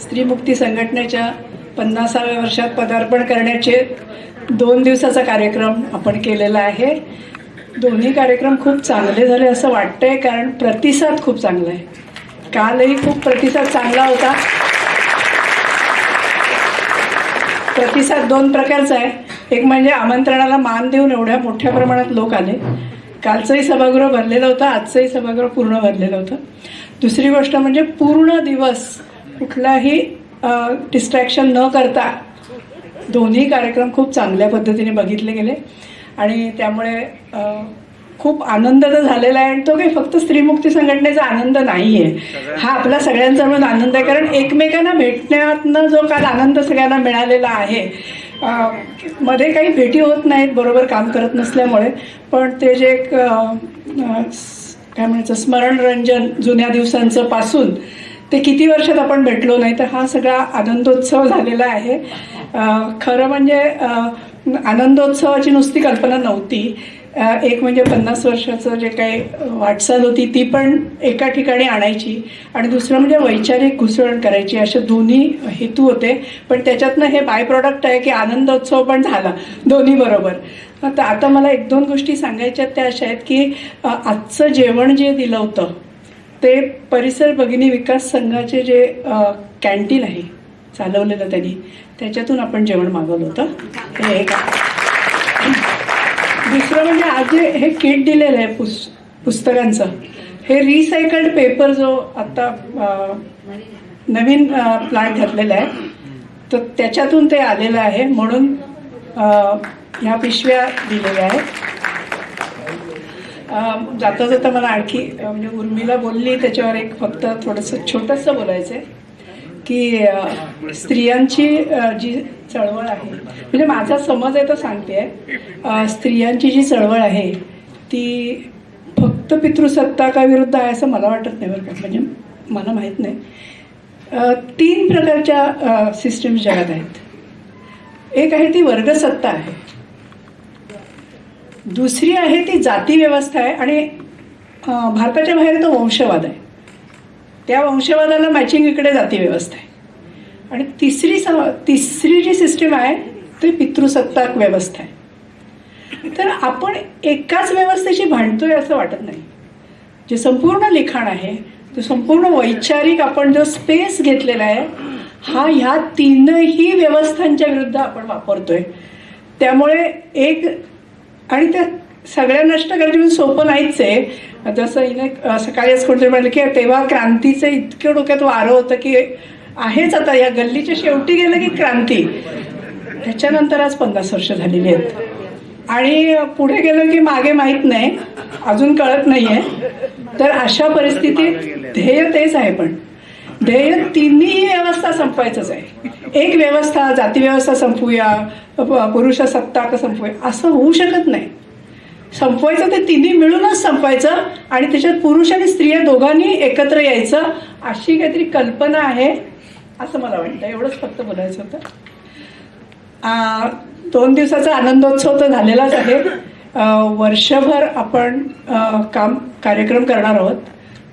स्त्रीमुक्ती संघटनेच्या 50व्या वर्षात पदार्पण करण्याचे 2 दिवसाचा कार्यक्रम आपण केलेला आहे. दोन्ही कार्यक्रम खूप चांगले झाले असं वाटतंय, कारण प्रतिसाद खूप चांगला आहे. कालही खूप प्रतिसाद चांगला होता. प्रतिसाद 2 प्रकारचा आहे. एक म्हणजे आमंत्रणाला मान देऊन एवढ्या मोठ्या प्रमाणात लोक आले. कालचंही सभागृह भरलेलं होतं, आजचंही सभागृह पूर्ण भरलेलं होतं. दुसरी गोष्ट म्हणजे पूर्ण दिवस कुठलाही डिस्ट्रॅक्शन न करता दोन्ही कार्यक्रम खूप चांगल्या पद्धतीने बघितले गेले आणि त्यामुळे खूप आनंद तर झालेला आहे. आणि तो काही फक्त स्त्रीमुक्ती संघटनेचा आनंद नाही आहे, हा आपला सगळ्यांचा मिळून आनंद आहे. कारण एकमेकांना भेटण्यातनं जो काल आनंद सगळ्यांना मिळालेला आहे, मध्ये काही भेटी होत नाहीत बरोबर काम करत नसल्यामुळे, पण ते जे एक काय म्हणायचं स्मरणरंजन जुन्या दिवसांचं पासून ते किती वर्षात आपण भेटलो नाही, तर हा सगळा आनंदोत्सव झालेला आहे. खरं म्हणजे आनंदोत्सवाची नुसती कल्पना नव्हती. एक म्हणजे 50 वर्षाचं जे काही वाटचाल होती ती पण एका ठिकाणी आणायची, आणि दुसरं म्हणजे वैचारिक घुसळण करायची, असे दोन्ही हेतू होते. पण त्याच्यातनं हे बाय प्रॉडक्ट आहे की आनंदोत्सव पण झाला दोन्ही बरोबर. तर आता मला 1-2 गोष्टी सांगायच्यात त्या अशा आहेत की आजचं जेवण जे दिलं होतं ते परिसर भगिनी विकास संघाचे जे कॅन्टीन आहे चालवलेलं त्यांनी, त्याच्यातून आपण जेवण मागवलं होतं. हे एक. दुसरं म्हणजे आज जे हे किट दिलेलं आहे पुस्तकांचं, हे रिसायकल्ड पेपर जो आत्ता नवीन प्लांट घातलेला आहे, तर त्याच्यातून ते आलेलं आहे, म्हणून ह्या पिशव्या दिलेल्या आहेत. जाता जाता मला आणखी म्हणजे उर्मिला बोलली त्याच्यावर एक फक्त थोडंसं छोटंसं बोलायचं आहे की स्त्रियांची जी चळवळ आहे, म्हणजे माझा समज आहे तो सांगते, स्त्रियांची जी चळवळ आहे ती फक्त पितृसत्ताकाविरुद्ध आहे असं मला वाटत नाही बरं का. म्हणजे मला माहीत नाही. 3 प्रकारच्या सिस्टीम्स जगात आहेत. एक आहे ती वर्गसत्ता आहे, दुसरी आहे ती जाती व्यवस्था आहे, आणि भारताच्या बाहेर तो वंशवाद आहे. त्या वंशवादाला मॅचिंग इकडे जाती व्यवस्था आहे. आणि तिसरी जी सिस्टीम आहे ती पितृसत्ताक व्यवस्था आहे. तर आपण एकाच व्यवस्थेशी भांडतोय असं वाटत नाही. जे संपूर्ण लिखाण आहे, तो संपूर्ण वैचारिक आपण जो स्पेस घेतलेला आहे, हा ह्या 3ही व्यवस्थांच्या विरुद्ध आपण वापरतोय. त्यामुळे एक, आणि त्या सगळ्या नष्ट करायची म्हणजे सोपं नाहीच आहे. जसं हिने सकाळीच कोणतरी म्हटलं की तेव्हा क्रांतीचं इतकं डोक्यात वारं होतं की आहेच आता या गल्लीच्या शेवटी गेलं की क्रांती. त्याच्यानंतर आज 50 वर्ष झालेली आहेत, आणि पुढे गेलो की मागे माहीत नाही, अजून कळत नाही आहे. तर अशा परिस्थितीत ध्येय तेच आहे, पण ध्येय 3ही व्यवस्था संपवायचंच आहे. एक व्यवस्था जाती व्यवस्था संपवूया, पुरुष सत्ताक संपवूया असं होऊ शकत नाही. संपवायचं ते 3ही मिळूनच संपवायचं, आणि त्याच्यात पुरुष आणि स्त्रिया दोघांनी एकत्र यायचं, अशी काहीतरी कल्पना आहे असं मला वाटतं. एवढंच फक्त बोलायचं होतं. 2 दिवसाचा आनंदोत्सव तर झालेलाच आहे. वर्षभर आपण कार्यक्रम करणार आहोत.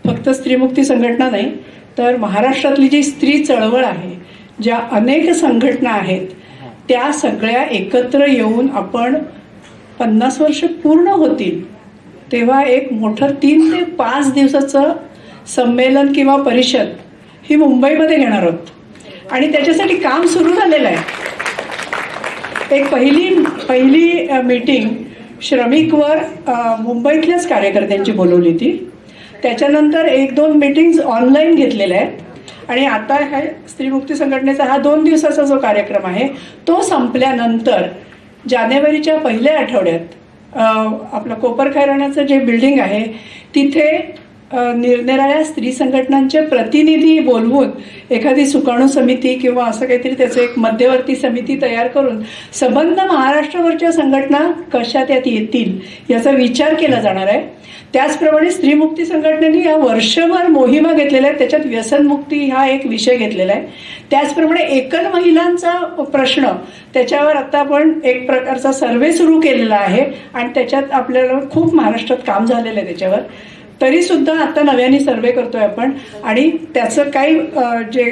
फक्त स्त्रीमुक्ती संघटना नाही, तर महाराष्ट्रातली जी स्त्री चळवळ आहे, ज्या अनेक संघटना आहेत, त्या सगळ्या एकत्र येऊन आपण 50 वर्ष पूर्ण होतील तेव्हा एक मोठं 3 ते 5 दिवसाचं संमेलन किंवा परिषद ही मुंबईमध्ये घेणार आहोत, आणि त्याच्यासाठी काम सुरू झालेलं आहे. एक पहिली मीटिंग श्रमिकवर मुंबईतल्याच कार्यकर्त्यांची बोलवली होती. त्याच्यानंतर 1-2 मीटिंग्स ऑनलाईन घेतलेल्या आहेत, आणि आता हा स्त्रीमुक्ती संघटनेचा हा 2 दिवसाचा जो कार्यक्रम आहे तो संपल्यानंतर जानेवारीच्या पहिल्या आठवड्यात आपलं कोपरखैराण्याचं जे बिल्डिंग आहे तिथे निरनिराळ्या स्त्री संघटनांचे प्रतिनिधी बोलवून एखादी सुकाणू समिती किंवा असं काहीतरी त्याचं एक मध्यवर्ती समिती तयार करून संबंध महाराष्ट्रावरच्या संघटना कशा त्यात येतील याचा विचार केला जाणार आहे. त्याचप्रमाणे स्त्रीमुक्ती संघटनेने या वर्षभर मोहिमा घेतलेल्या आहेत, त्याच्यात व्यसनमुक्ती हा एक विषय घेतलेला आहे. त्याचप्रमाणे एकल महिलांचा प्रश्न, त्याच्यावर आता आपण एक प्रकारचा सर्वे सुरू केलेला आहे, आणि त्याच्यात आपल्याला खूप महाराष्ट्रात काम झालेलं आहे त्याच्यावर. तरीसुद्धा आता नव्याने सर्वे करतोय आपण आणि त्याचं काही जे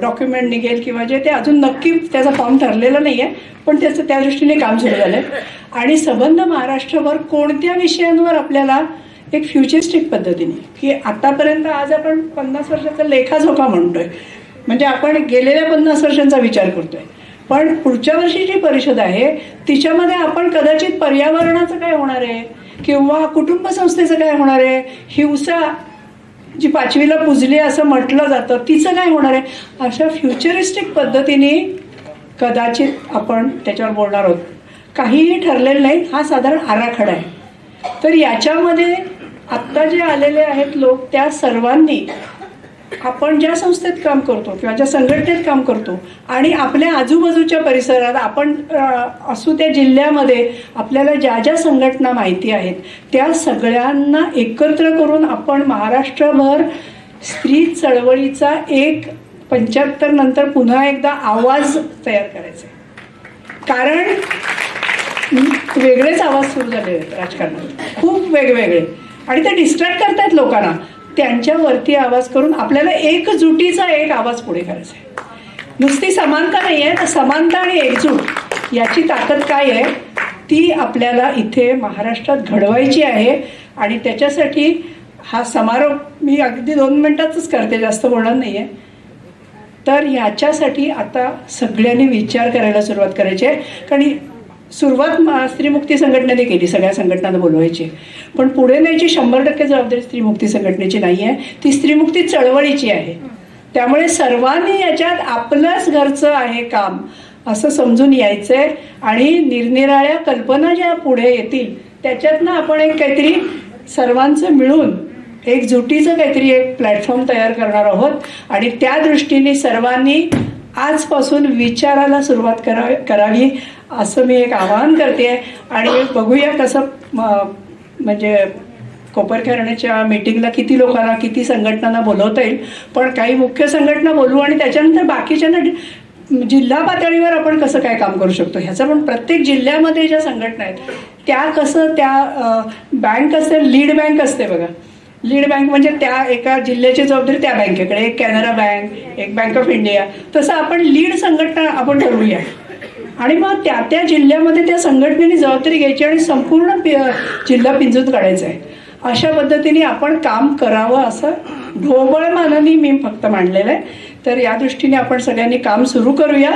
डॉक्युमेंट निघेल किंवा जे ते अजून नक्की त्याचा फॉर्म ठरलेला नाही आहे, पण त्याचं त्या दृष्टीने काम सुरू झालं आहे. आणि संबंध महाराष्ट्रभर कोणत्या विषयांवर आपल्याला एक फ्युचरिस्टिक पद्धतीने, की आतापर्यंत आज आपण 50 वर्षाचा लेखाजोखा म्हणतोय, म्हणजे आपण गेलेल्या 50 वर्षांचा विचार करतोय, पण पुढच्या वर्षी जी परिषद आहे तिच्यामध्ये आपण कदाचित पर्यावरणाचं काय होणार आहे किंवा कुटुंब संस्थेचं काय होणार आहे, हिंसा जी 5वीला पुजली असं म्हटलं जातं तिचं काय होणार आहे, अशा फ्युचरिस्टिक पद्धतीने कदाचित आपण त्याच्यावर बोलणार आहोत. काहीही ठरलेलं नाही, हा साधारण आराखडा आहे. तर याच्यामध्ये आत्ता जे आलेले आहेत लोक त्या सर्वांनी आपण ज्या संस्थेत काम करतो किंवा ज्या संघटनेत काम करतो आणि आपल्या आजूबाजूच्या परिसरात आपण असू त्या जिल्ह्यामध्ये आपल्याला ज्या ज्या संघटना माहिती आहेत त्या सगळ्यांना एकत्र करून आपण महाराष्ट्रभर स्त्री चळवळीचा एक 75 नंतर पुन्हा एकदा आवाज तयार करायचा. कारण वेगळेच आवाज सुरू झाले आहेत राजकारणात, खूप वेगवेगळे, आणि ते डिस्ट्रॅक्ट करतायत लोकांना. त्यांच्यावरती आवाज करून आपल्याला एकजुटीचा एक आवाज पुढे करायचा आहे. नुसती समानता नाही आहे, तर समानता आणि एकजूट याची ताकद काय आहे ती आपल्याला इथे महाराष्ट्रात घडवायची आहे. आणि त्याच्यासाठी हा समारोप मी अगदी 2 मिनिटातच करते, जास्त बोलणार नाही आहे. तर ह्याच्यासाठी आता सगळ्यांनी विचार करायला सुरुवात करायची आहे. कारण सुरुवात स्त्रीमुक्ती संघटनेने केली, सगळ्या संघटनांना बोलवायची, पण पुढे न्यायची 100% जबाबदारी स्त्रीमुक्ती संघटनेची नाही आहे, ती स्त्रीमुक्ती चळवळीची आहे. त्यामुळे सर्वांनी याच्यात आपलंच घरचं आहे काम असं समजून यायचंय आणि निरनिराळ्या कल्पना ज्या पुढे येतील त्याच्यातनं आपण एक काहीतरी सर्वांचं मिळून एकजुटीचं काहीतरी एक प्लॅटफॉर्म तयार करणार आहोत. आणि त्या दृष्टीने सर्वांनी आजपासून विचाराला सुरुवात करावी असं मी एक आवाहन करते. आणि बघूया कसं म्हणजे कोपरखैरण्याच्या मीटिंगला किती लोकांना किती संघटनांना बोलवता येईल, पण काही मुख्य संघटना बोलवू आणि त्याच्यानंतर बाकीच्यांना जिल्हा पातळीवर आपण कसं काय काम करू शकतो ह्याचं पण प्रत्येक जिल्ह्यामध्ये ज्या संघटना आहेत त्या कसं त्या बँक असते, लीड बँक असते बघा, लीड बँक म्हणजे त्या एका जिल्ह्याची जबाबदारी त्या बँकेकडे, एक कॅनरा बँक, एक बँक ऑफ इंडिया, तसं आपण लीड संघटना आपण ठरवूया आणि मग त्या त्या जिल्ह्यामध्ये त्या संघटनेने जबाबदारी घ्यायची आणि संपूर्ण जिल्हा पिंजून काढायचा आहे. अशा पद्धतीने आपण काम करावं असं ढोबळमानाने मी फक्त मांडलेलं आहे. तर या दृष्टीने आपण सगळ्यांनी काम सुरू करूया,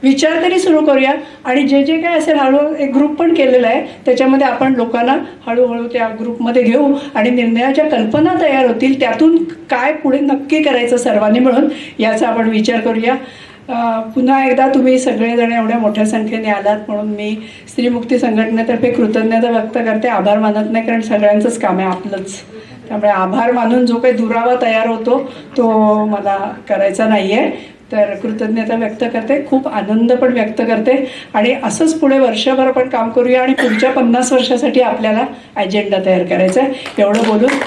विचार तरी सुरू करूया. आणि जे जे काय असेल हळूहळू एक ग्रुप पण केलेला आहे, त्याच्यामध्ये आपण लोकांना हळूहळू त्या ग्रुपमध्ये घेऊ आणि निर्णयाच्या कल्पना तयार होतील, त्यातून काय पुढे नक्की करायचं सर्वांनी मिळून याचा आपण विचार करूया. पुन्हा एकदा तुम्ही सगळेजण एवढ्या मोठ्या संख्येने आलात म्हणून मी स्त्रीमुक्ती संघटनेतर्फे कृतज्ञता व्यक्त करते. आभार मानत नाही, कारण सगळ्यांचंच काम आहे आपलंच, त्यामुळे आभार मानून जो काही दुरावा तयार होतो तो मला करायचा नाही आहे. तर कृतज्ञता व्यक्त करते, खूप आनंद पण व्यक्त करते. आणि असंच पुढे वर्षभर आपण काम करूया आणि पुढच्या 50 वर्षासाठी आपल्याला अजेंडा तयार करायचा आहे. एवढं बोलून